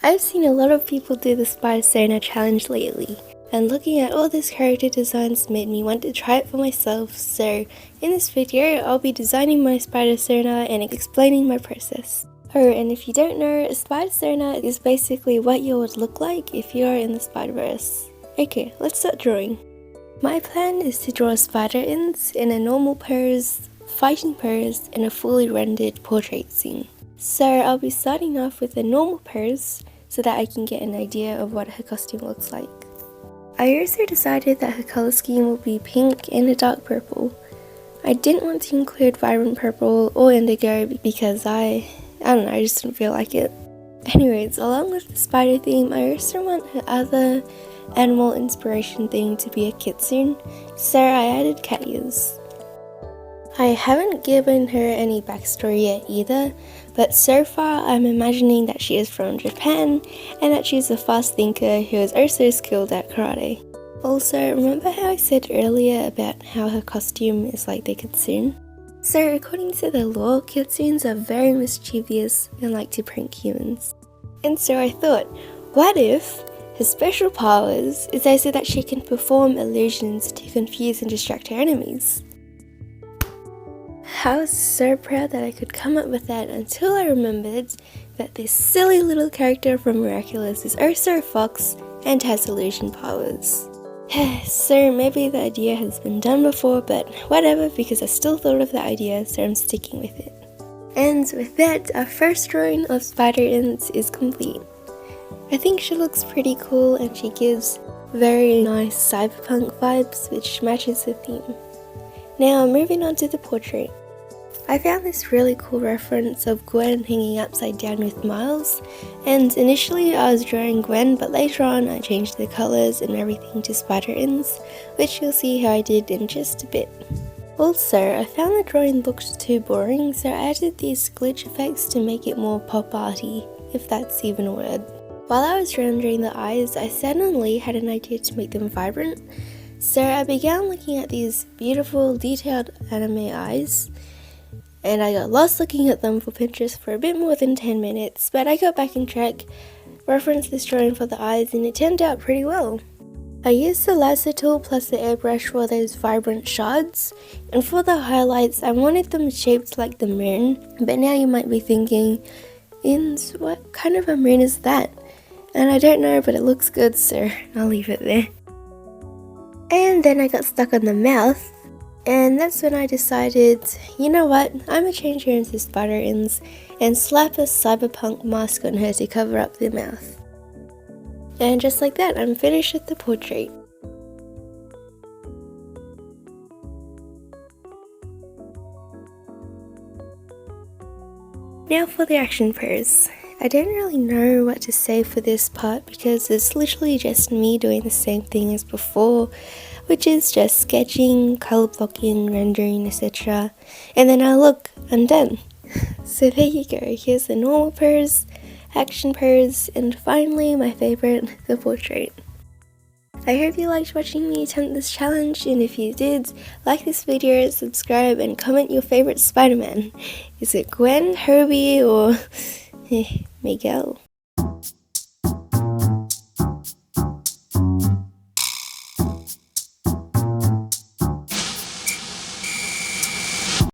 I've seen a lot of people do the Spidersona challenge lately, and looking at all these character designs made me want to try it for myself, so in this video I'll be designing my Spidersona and explaining my process. Oh, and if you don't know, Spidersona is basically what you would look like if you are in the Spiderverse. Okay, let's start drawing. My plan is to draw Spider-Indz in a normal pose, fighting pose, and a fully rendered portrait scene. So I'll be starting off with a normal pose so that I can get an idea of what her costume looks like. I also decided that her colour scheme will be pink and a dark purple. I didn't want to include vibrant purple or indigo because I don't know, I just didn't feel like it. Anyways, along with the spider theme, I also want her other animal inspiration thing to be a kitsune, so I added cat ears. I haven't given her any backstory yet either, but so far I'm imagining that she is from Japan and that she's a fast thinker who is also skilled at karate. Also, remember how I said earlier about how her costume is like the kitsune? So according to the law, kitsunes are very mischievous and like to prank humans. And so I thought, what if her special powers is so that she can perform illusions to confuse and distract her enemies? I was so proud that I could come up with that until I remembered that this silly little character from Miraculous is also a fox and has illusion powers. So maybe the idea has been done before, but whatever, because I still thought of the idea, so I'm sticking with it. And with that, our first drawing of Spider-Indz is complete. I think she looks pretty cool and she gives very nice cyberpunk vibes, which matches the theme. Now moving on to the portrait. I found this really cool reference of Gwen hanging upside down with Miles, and initially I was drawing Gwen, but later on I changed the colours and everything to Spider-Indz, which you'll see how I did in just a bit. Also, I found the drawing looked too boring, so I added these glitch effects to make it more pop arty, if that's even a word. While I was rendering the eyes, I suddenly had an idea to make them vibrant, so I began looking at these beautiful detailed anime eyes, and I got lost looking at them for Pinterest for a bit more than 10 minutes, but I got back on track, referenced this drawing for the eyes, and it turned out pretty well. I used the lasso tool plus the airbrush for those vibrant shards, and for the highlights I wanted them shaped like the moon, but now you might be thinking, Inz, what kind of a moon is that? And I don't know, but it looks good, so I'll leave it there. And then I got stuck on the mouth, and that's when I decided, you know what, I'm gonna change her into Spider-Indz and slap a cyberpunk mask on her to cover up the mouth. And just like that, I'm finished with the portrait. Now for the action pose. I don't really know what to say for this part because it's literally just me doing the same thing as before, which is just sketching, color blocking, rendering, etc. And then I'm done. So there you go, here's the normal pose, action pose, and finally my favorite, the portrait. I hope you liked watching me attempt this challenge, and if you did, like this video, subscribe, and comment your favorite Spider-Man. Is it Gwen, Herbie, or Miguel?